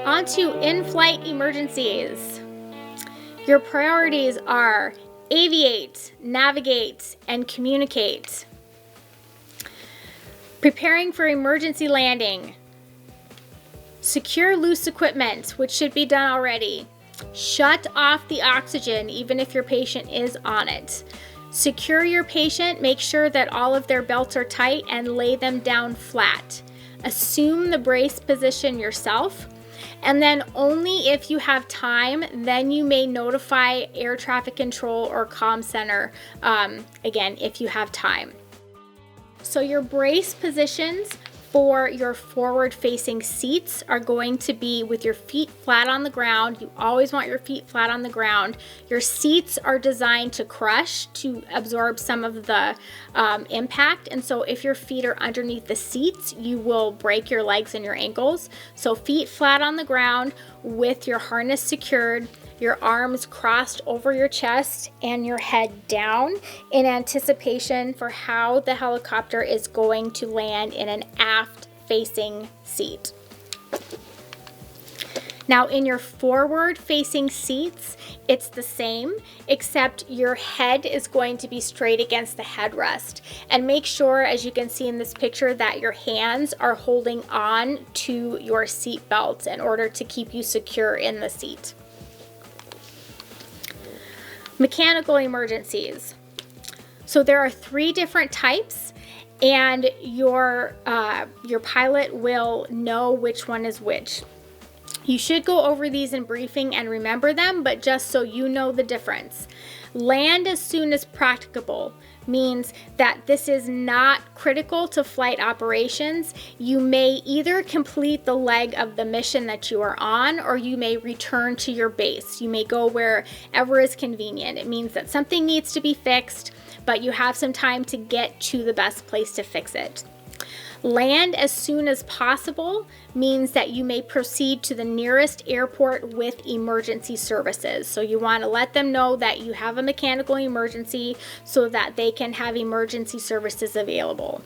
On to in-flight emergencies. Your priorities are aviate, navigate, and communicate. Preparing for emergency landing. Secure loose equipment, which should be done already. Shut off the oxygen, even if your patient is on it. Secure your patient, make sure that all of their belts are tight, and lay them down flat. Assume the brace position yourself. And then only if you have time, then you may notify air traffic control or comm center, again, if you have time. So your brace positions for your forward-facing seats are going to be with your feet flat on the ground. You always want your feet flat on the ground. Your seats are designed to crush, to absorb some of the impact. And so if your feet are underneath the seats, you will break your legs and your ankles. So feet flat on the ground with your harness secured, your arms crossed over your chest and your head down in anticipation for how the helicopter is going to land in an aft-facing seat. Now in your forward-facing seats, it's the same, except your head is going to be straight against the headrest. And make sure, as you can see in this picture, that your hands are holding on to your seat belts in order to keep you secure in the seat. Mechanical emergencies. So there are 3 different types, and your pilot will know which one is which. You should go over these in briefing and remember them, but just so you know the difference. Land as soon as practicable means that this is not critical to flight operations. You may either complete the leg of the mission that you are on, or you may return to your base. You may go wherever is convenient. It means that something needs to be fixed, but you have some time to get to the best place to fix it. Land as soon as possible means that you may proceed to the nearest airport with emergency services. So you want to let them know that you have a mechanical emergency so that they can have emergency services available.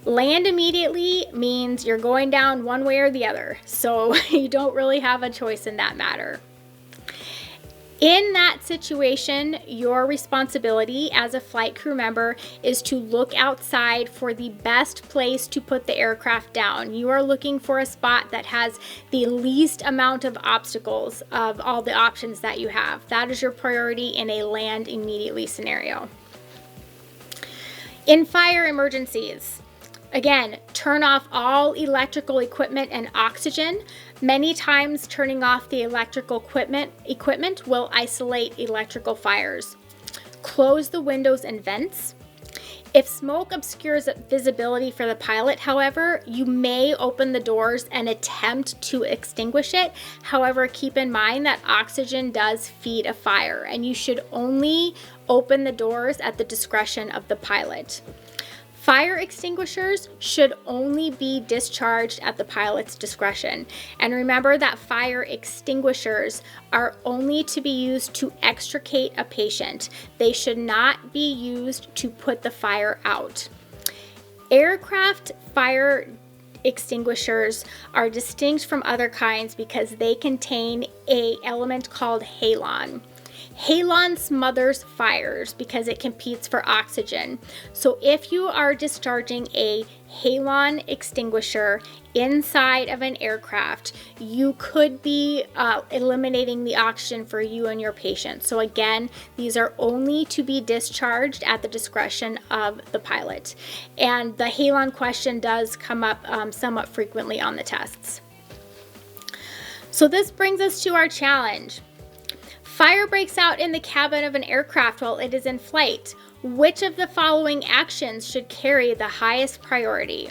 Land immediately means you're going down one way or the other, so you don't really have a choice in that matter. In that situation, your responsibility as a flight crew member is to look outside for the best place to put the aircraft down. You are looking for a spot that has the least amount of obstacles of all the options that you have. That is your priority in a land immediately scenario. In fire emergencies, again, turn off all electrical equipment and oxygen. Many times turning off the electrical equipment will isolate electrical fires. Close the windows and vents. If smoke obscures visibility for the pilot, however, you may open the doors and attempt to extinguish it. However, keep in mind that oxygen does feed a fire, and you should only open the doors at the discretion of the pilot. Fire extinguishers should only be discharged at the pilot's discretion. And remember that fire extinguishers are only to be used to extricate a patient. They should not be used to put the fire out. Aircraft fire extinguishers are distinct from other kinds because they contain an element called halon. Halon smothers fires because it competes for oxygen. So if you are discharging a halon extinguisher inside of an aircraft, you could be eliminating the oxygen for you and your patient. So again, these are only to be discharged at the discretion of the pilot. And the halon question does come up somewhat frequently on the tests. So this brings us to our challenge. Fire breaks out in the cabin of an aircraft while it is in flight. Which of the following actions should carry the highest priority?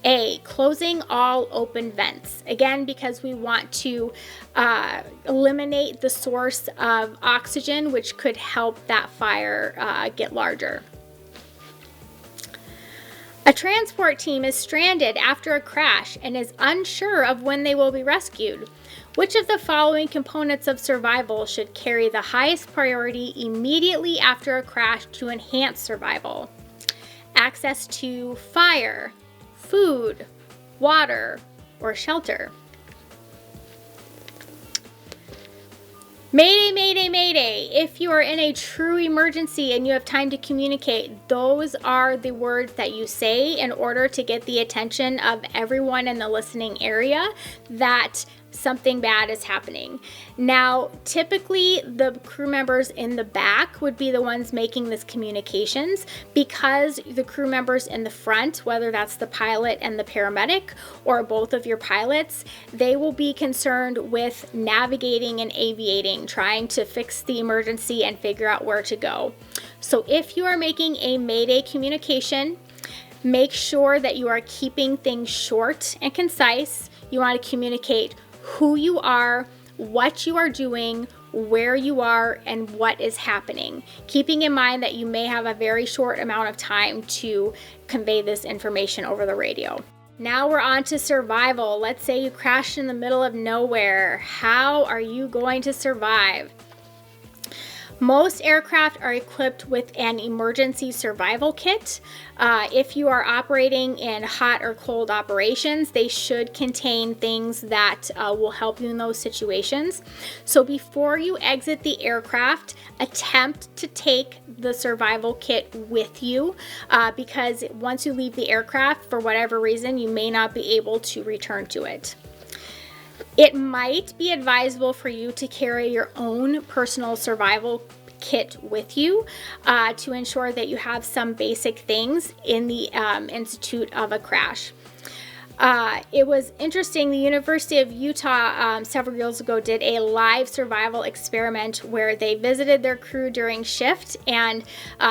A, closing all open vents. Again, because we want to eliminate the source of oxygen, which could help that fire get larger. A transport team is stranded after a crash and is unsure of when they will be rescued. Which of the following components of survival should carry the highest priority immediately after a crash to enhance survival? Access to fire, food, water, or shelter. Mayday, mayday, mayday. If you are in a true emergency and you have time to communicate, those are the words that you say in order to get the attention of everyone in the listening area that something bad is happening. Now, typically the crew members in the back would be the ones making this communications, because the crew members in the front, whether that's the pilot and the paramedic or both of your pilots, they will be concerned with navigating and aviating, trying to fix the emergency and figure out where to go. So if you are making a mayday communication, make sure that you are keeping things short and concise. You want to communicate who you are, what you are doing, where you are, and what is happening, keeping in mind that you may have a very short amount of time to convey this information over the radio. Now we're on to survival. Let's say you crashed in the middle of nowhere. How are you going to survive? Most aircraft are equipped with an emergency survival kit. If you are operating in hot or cold operations, they should contain things that will help you in those situations. So before you exit the aircraft, attempt to take the survival kit with you, because once you leave the aircraft, for whatever reason, you may not be able to return to it. It might be advisable for you to carry your own personal survival kit with you to ensure that you have some basic things in the institute of a crash. It was interesting, the University of Utah several years ago did a live survival experiment where they visited their crew during shift and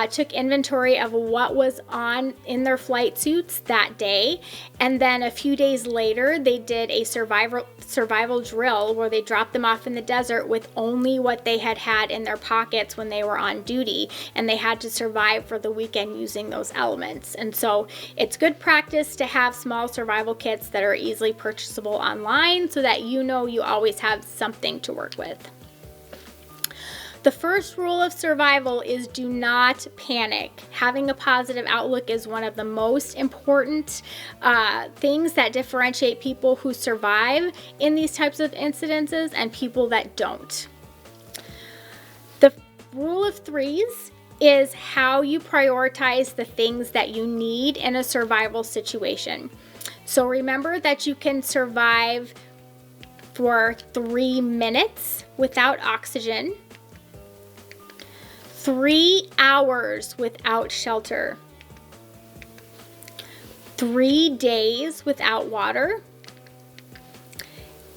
took inventory of what was on in their flight suits that day. And then a few days later, they did a survival drill where they dropped them off in the desert with only what they had in their pockets when they were on duty, and they had to survive for the weekend using those elements. And so it's good practice to have small survival kits that are easily purchasable online so that you know you always have something to work with. The first rule of survival is do not panic. Having a positive outlook is one of the most important things that differentiate people who survive in these types of incidences and people that don't. The rule of threes is how you prioritize the things that you need in a survival situation. So remember that you can survive for 3 minutes without oxygen, 3 hours without shelter, 3 days without water,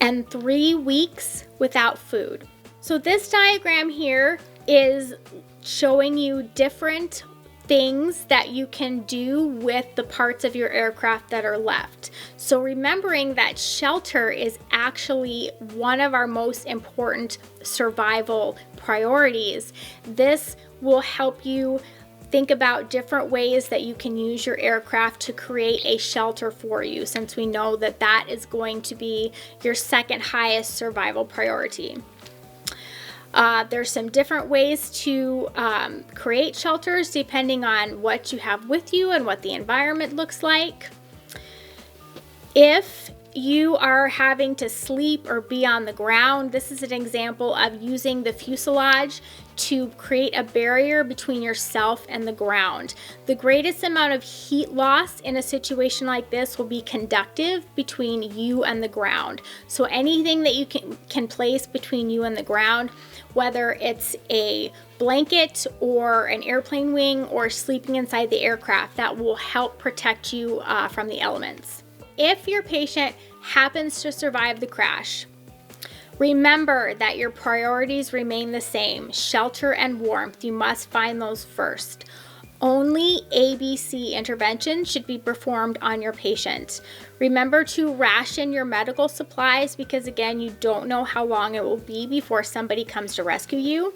and 3 weeks without food. So this diagram here is showing you different things that you can do with the parts of your aircraft that are left. So remembering that shelter is actually one of our most important survival priorities. This will help you think about different ways that you can use your aircraft to create a shelter for you, since we know that that is going to be your second highest survival priority. There's some different ways to create shelters depending on what you have with you and what the environment looks like. If you are having to sleep or be on the ground, this is an example of using the fuselage to create a barrier between yourself and the ground. The greatest amount of heat loss in a situation like this will be conductive between you and the ground. So anything that you can place between you and the ground, whether it's a blanket or an airplane wing or sleeping inside the aircraft, that will help protect you from the elements. If your patient happens to survive the crash, remember that your priorities remain the same: shelter and warmth. You must find those first. Only ABC interventions should be performed on your patient. Remember to ration your medical supplies, because again, you don't know how long it will be before somebody comes to rescue you.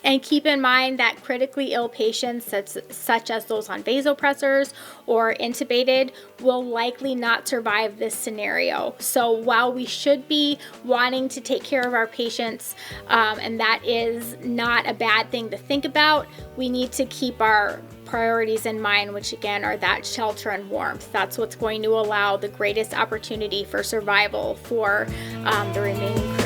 And keep in mind that critically ill patients, such as those on vasopressors or intubated, will likely not survive this scenario. So while we should be wanting to take care of our patients, and that is not a bad thing to think about, we need to keep our priorities in mind, which again are that shelter and warmth. That's what's going to allow the greatest opportunity for survival for the remaining crew.